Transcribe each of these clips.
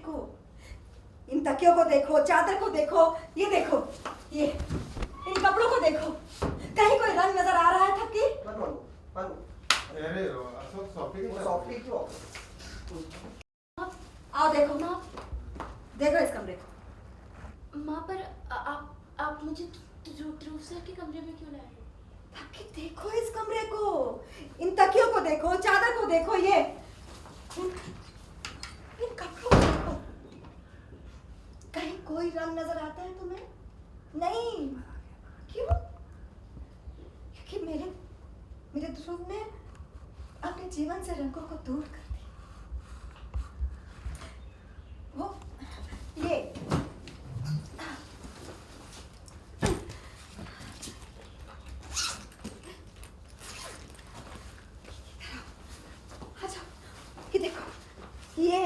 देखो, इन तकियों को देखो, चादर को देखो, ये देखो, ये इन कपड़ों को देखो, कहीं कोई रंग नजर आ रहा है थकी? अरे अशोक सॉफ्टी क्यों? आओ देखो माँ, देखो इस कमरे को। माँ पर आप मुझे ध्रुव सर के कमरे में क्यों लाए? थकी देखो इस कमरे को, इन तकियों को देखो, चादर को देखो, ये इन कपड़ों को देखो, कहीं कोई रंग नजर आता है तुम्हें? नहीं। क्यों? क्योंकि मेरे ध्रुव ने अपने जीवन से रंगों को दूर कर दिया। वो ये आ जाओ, ये देखो, ये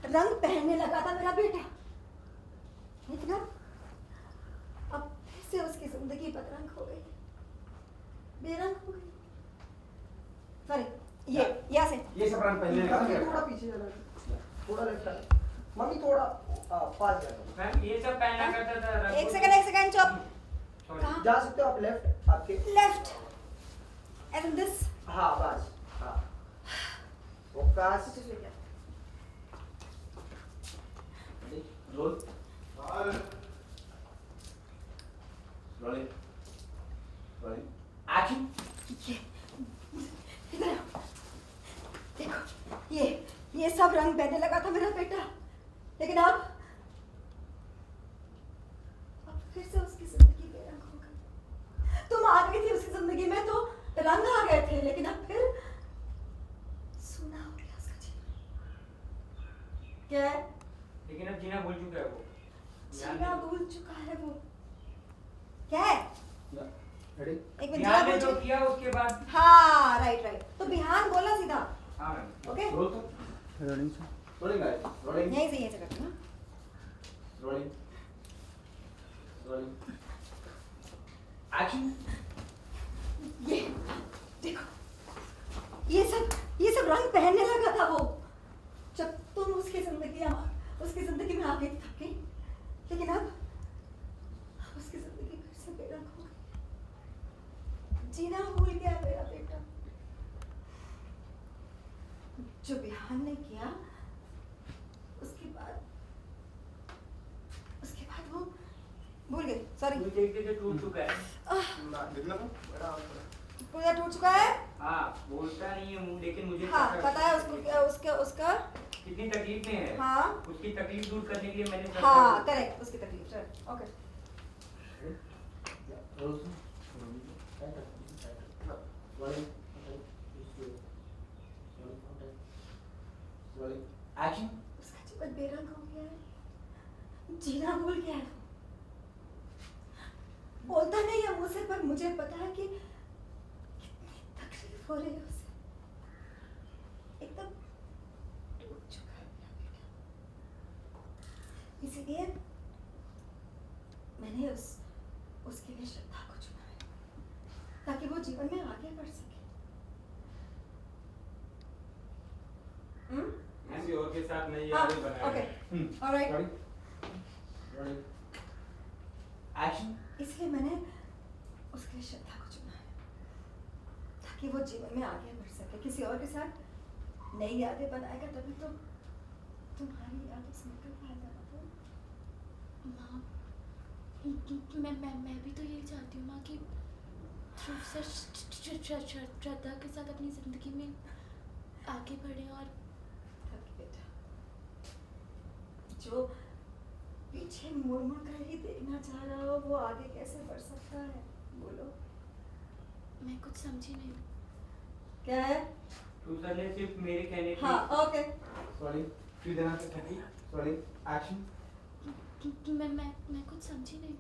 रंग पहनने लगा था मेरा बेटा, लेकिन अब फिर से उसकी जिंदगी बदरंग हो गई, बेरंग हो गई। सॉरी, यहाँ से ये सब रंग पहनने लगा। थोड़ा पीछे जाना, थोड़ा लेफ्ट आना। मम्मी थोड़ा पास जाओ। मैम ये सब पहना करता था। एक सेकंड चुप। कहाँ? जा सकते हो आप लेफ्ट, आपके लेफ्ट एंड दिस। हाँ बस, हाँ focus. Role rolling rolling action. ये इधर आओ। देखो, ये सब रंग पहनने लगा था मेरा बेटा, लेकिन अब फिर से उसकी जिंदगी बेरंग हो गई। तुम आ गई थी उसकी जिंदगी में तो रंग आ गए थे, लेकिन अब फिर सूना हो गया उसका जीवन। क्या है? लेकिन अब जीना भूल चुका है वो। जीना भूल चुका है वो। क्या है? रेडी? एक मिनट, ध्यान जीना ने भूल जो किया उसके बाद। हाँ राइट, तो बिहान बोला सीधा। हाँ मैम। ओके, रोल तो रोलिंग गाइस, रोलिंग यहीं से ये करते हैं। Rolling rolling action. ये देखो, ये सब रंग पहनने लगा था वो जब तुम उसकी जिंदगी में आ गई थी, लेकिन अब उसकी जिंदगी फिर से बेरंग हो गई। जीना भूल गया मेरा बेटा। जो बिहान ने किया उसके बाद वो भूल गए। सॉरी, मुझे एक जगह टूट चुका है। कितना था? पूरा टूट चुका है। हाँ बोलता नहीं है मुंह, लेकिन मुझे हाँ पता है उसका कितनी तकलीफें हैं। हाँ उसकी तकलीफ दूर करने के लिए मैंने हाँ करेक्ट, उसकी तकलीफ। Right, okay. Role rolling action. उसका जीवन बेरंग हो गया है, जीना भूल गया है। बोलता नहीं है मुझसे, पर मुझे पता है कि कितनी तकलीफ हो रही है उसे। एकदम टूट चुका है मेरा बेटा। इसीलिए मैंने उसके लिए श्रद्धा को चुना है, ताकि वो जीवन में आगे बढ़ सके। किसी और के साथ नहीं हाँ, यादें बनाए। Okay, alright. Rolling action. इसलिए मैंने उसके लिए श्रद्धा को चुना है, ताकि वो जीवन में आगे बढ़ सके। किसी और के साथ नई यादें बनाएगा तभी तो तुम्हारी यादों से निकल पाएगा ना। तो माँ मैं भी तो यही चाहती हूँ माँ कि ध्रुव सर श्रद्धा के साथ अपनी जिंदगी में आगे बढ़े। और बेटा, जो पीछे मुड़ कर ही देखना चाह रहा हो वो आगे कैसे बढ़ सकता है? बोलो। मैं कुछ समझी नहीं। क्या है? तू सर ने सिर्फ मेरे कहने की। हाँ ओके। रोलिंग फिर देना थकी। Rolling action. मैं कुछ समझी नहीं।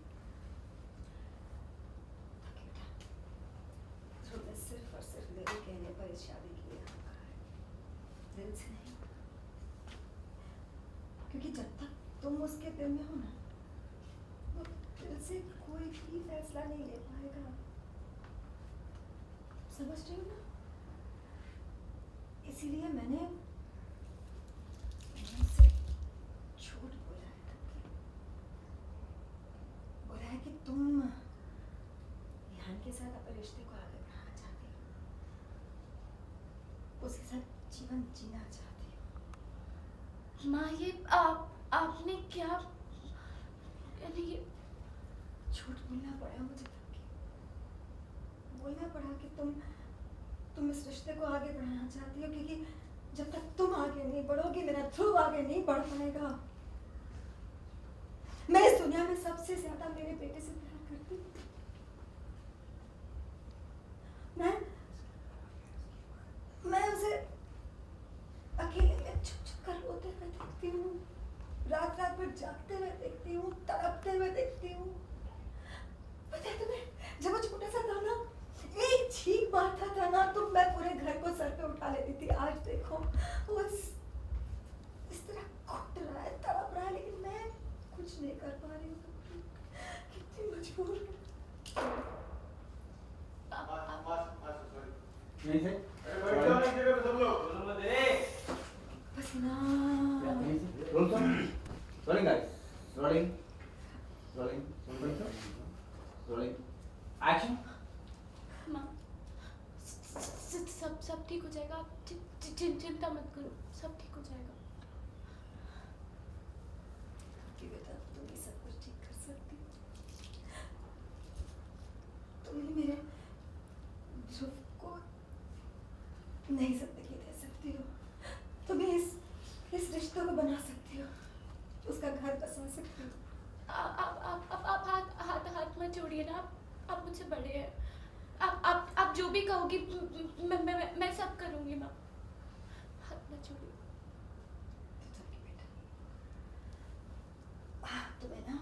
तो सिर्फ और सिर्फ मेरे कहने पर इस शादी की है, दिल से नहीं। क्योंकि जब तक तुम उसके दिल में हो ना, वो दिल से कोई भी फैसला नहीं ले पाएगा। समझ रही हो ना? इसीलिए मैंने जीवन जीना चाहती हूँ। माँ ये आपने क्या यानी ये झूठ बोलना पड़ा मुझे तब की। बोलना पड़ा कि तुम इस रिश्ते को आगे बढ़ाना चाहती हो, क्योंकि जब तक तुम आगे नहीं बढ़ोगी मेरा ध्रुव आगे नहीं बढ़ पाएगा। मैं इस दुनिया में सबसे ज्यादा मेरे बेटे से प्यार करती हूँ। मैं उसे अकेले में छुप छुप कर रोते हुए देखती हूँ, रात रात भर जागते हुए देखती हूँ, तड़पते हुए देखती हूँ। पता है तुम्हें, जब वो छोटा सा था ना, एक छींक मारता था ना तो मैं पूरे घर को सर पे उठा लेती थी। आज देखो वो इस तरह घुट रहा है, तड़प रहा है, लेकिन मैं कुछ नहीं कर पा रही हूँ। कितनी मजबूर हूँ। नहीं से बैठ जाओ एक जगह पे सब लोग। पसीना। Roll sir rolling guys rolling rolling rolling action. माँ सब ठीक हो जाएगा, आप चिंता मत करो, सब ठीक हो जाएगा। कि बेटा तुम ही सब कुछ ठीक कर सकती हो। तुम ही मेरे ध्रुव को नई जिंदगी दे सकती हो। तुम ही इस रिश्ते को बना सकती हो, उसका घर बसा सकती हो। आप हाथ मत जोड़िए ना, आप मुझसे बड़े हैं। आप जो भी कहोगी मैं सब करूँगी माँ, हाथ मत जोड़िए। तुम्हें ना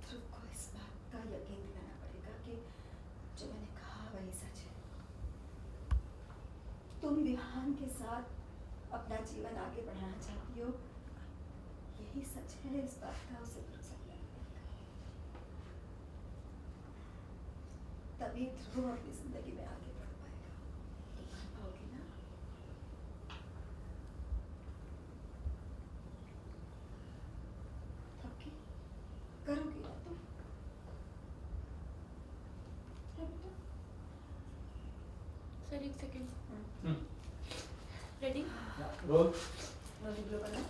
ध्रुव को इस बात का यकीन दिलाना पड़ेगा कि जो मैंने कहा वही सच है। तुम विहान के साथ अपना जीवन आगे बढ़ाना चाहती हो, यही सच है। इस बात का उसे भरोसा दिलाना पड़ेगा, तभी ध्रुव अपनी जिंदगी में आगे बढ़ पाएगा। तुम कर पाओगी ना? पक्की करोगी ना तुम? है बेटा? सर एक second, ready? Roll rolling blow करना।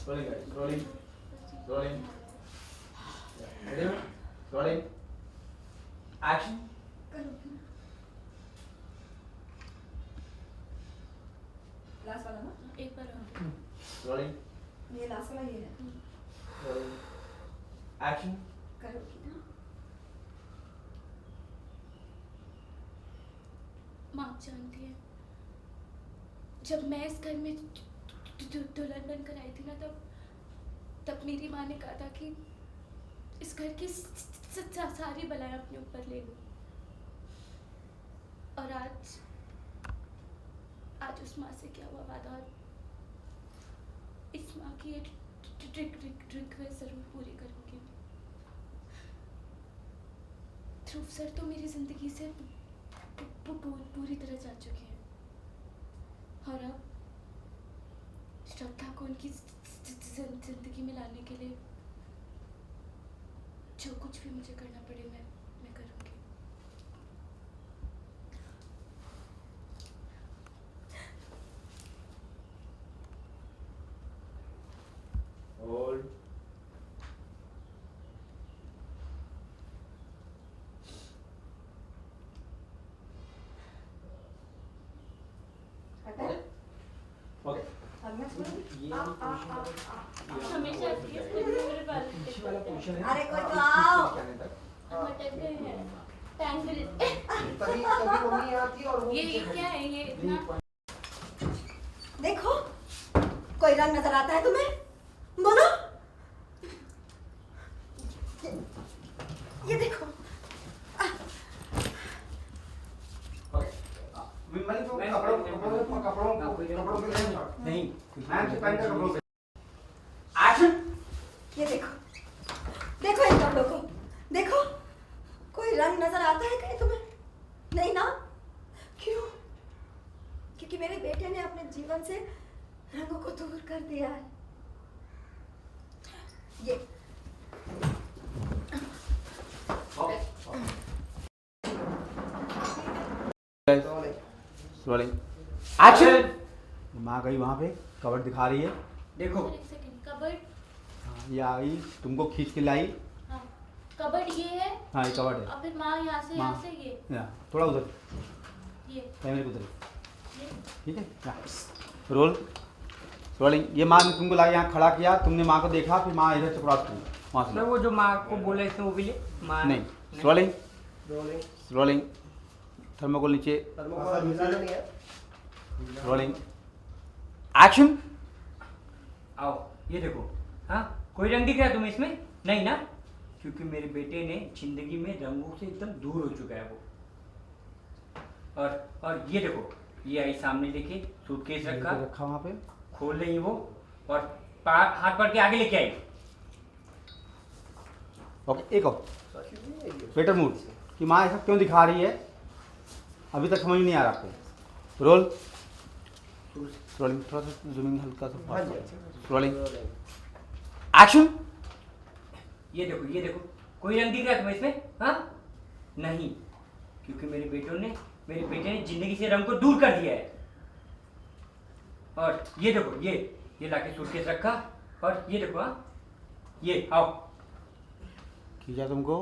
Rolling guys rolling rolling ready rolling action. करोगी ना? लास्ट वाला ना? एक बार और। रोलिंग ये लास्ट वाला ये है। Rolling action. करोगी ना? माँ आप जानती हैं, जब मैं इस घर में दुल्हन बनकर आई थी ना, तब मेरी माँ ने कहा था कि इस घर की सारी बलाएं अपने ऊपर ले लो। और आज उस माँ से क्या हुआ वादा, और इस माँ की एक रिक्वेस्ट जरूर पूरी करूँगी। ध्रुव सर तो मेरी जिंदगी से पूरी तरह जा चुके हैं, और अब श्रद्धा को उनकी जिंदगी में लाने के लिए जो कुछ भी मुझे करना पड़े मैं करूँगी। होल्ड हटा है? ओके अब मैं छोड़ूं? ये हमेशा इसके मेरे बाल पीछे वाला पोजीशन है। अरे कोई तो आओ। मटक गए हैं, टैंगल। तभी तभी मम्मी यहाँ थी और वो ये पीछे खड़ी क्या है, ये इतना देखो, कोई रंग नजर आता है तुम्हें? बोलो। ये देखो। मैंने तो कपड़ों पे नहीं मैम से पहन कर कपड़ों पे एक्शन। ये देखो, देखो इन कपड़ों को, देखो। कोई रंग नजर आता है कहीं तुम्हें? नहीं ना? क्यों? क्योंकि मेरे बेटे ने अपने जीवन से रंगों को दूर कर दिया है। ये रोलिंग एक्शन। माँ गई वहाँ पे, कबर्ड दिखा रही है। देखो एक सेकंड, कबर्ड। हाँ, ये आ गई, तुमको खींच के लाई। हाँ, कबर्ड ये है। हाँ, ये कबर्ड है। और फिर माँ यहाँ से ये। थोड़ा उधर, ये कैमरे को उधर, ये। ठीक है। Role rolling. ये माँ ने तुमको लाई यहाँ खड़ा किया, तुमने माँ को देखा, फिर माँ इधर से क्रॉस की वहाँ से। वो जो माँ को बोला इसने वो भी ले माँ नहीं, रोलिंग रोलिंग रोलिंग। थर्मोकोल नीचे, थर्मोकोल हिलाना नहीं है। Rolling action. आओ ये देखो। हाँ, कोई रंग दिख रहा है तुम्हें इसमें? नहीं ना, क्योंकि मेरे बेटे ने जिंदगी में रंगों से एकदम दूर हो चुका है वो। और ये देखो, ये आई सामने लेके, सूटकेस रखा वहाँ पे, खोल रही वो, और हाथ पकड़ के आगे लेके आई। ओके। एक और बेटर मूड कि माँ ऐसा क्यों दिखा रही है, अभी तक समझ नहीं आ रहा आपको। रोल रोलिंग, थोड़ा सा जूमिंग हल्का सा, रोलिंग एक्शन। ये देखो, कोई रंग दिख रहा है तुम्हें इसमें? हाँ, नहीं, क्योंकि मेरे बेटे ने जिंदगी से रंग को दूर कर दिया है। और ये देखो, ये लाके सूटकेस रखा, और ये देखो। हाँ, ये आओ। खींचा तुमको,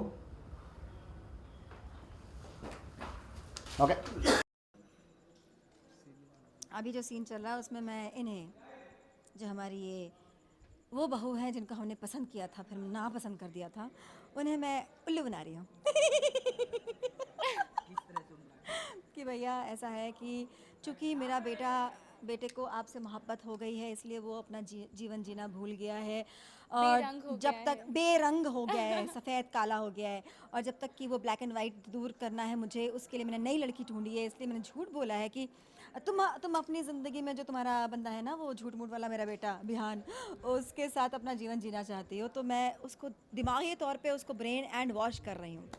ओके। अभी जो सीन चल रहा है उसमें मैं इन्हें, जो हमारी ये वो बहू है जिनको हमने पसंद किया था फिर ना पसंद कर दिया था, उन्हें मैं उल्लू बना रही हूँ। कि भैया ऐसा है कि चूँकि मेरा बेटे को आपसे मोहब्बत हो गई है, इसलिए वो अपना जीवन जीना भूल गया है, और बेरंग हो जब गया तक है। बेरंग हो गया है, सफ़ेद काला हो गया है, और जब तक कि वो ब्लैक एंड वाइट दूर करना है मुझे, उसके लिए मैंने नई लड़की ढूंढी है। इसलिए मैंने झूठ बोला है कि तुम अपनी ज़िंदगी में जो तुम्हारा बंदा है ना, वो झूठ मूठ वाला मेरा बेटा बिहान, उसके साथ अपना जीवन जीना चाहती हो, तो मैं उसको दिमागी तौर पे उसको ब्रेन एंड वॉश कर रही हूँ,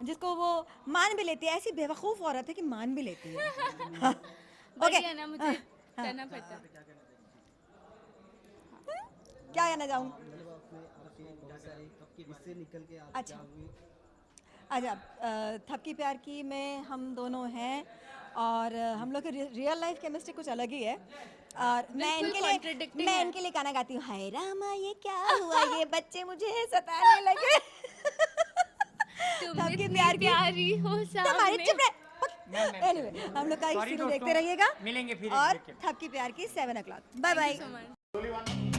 जिसको वो मान भी लेती है। ऐसी बेवकूफ़ औरत है कि मान भी लेती है। वही है ना, मुझे करना पड़ता है। क्या कहना चाहूँ? अच्छा अच्छा, थपकी प्यार की में हम दोनों हैं, और हम लोग की रियल लाइफ केमिस्ट्री कुछ अलग ही है। और मैं बिल्कुल contradicting है। इनके लिए गाना गाती हूँ, हाय रामा ये क्या हुआ, ये बच्चे मुझे सताने लगे। तुम थपकी इतनी प्यार की प्यारी हो तुम्हारी सामने। चुप रहे। एनीवे, हम लोग का Sorry शुरू दोस्तों, देखते रहिएगा, मिलेंगे फिर और एक- थपकी प्यार की 7 o'clock। Bye bye. Thank you so much.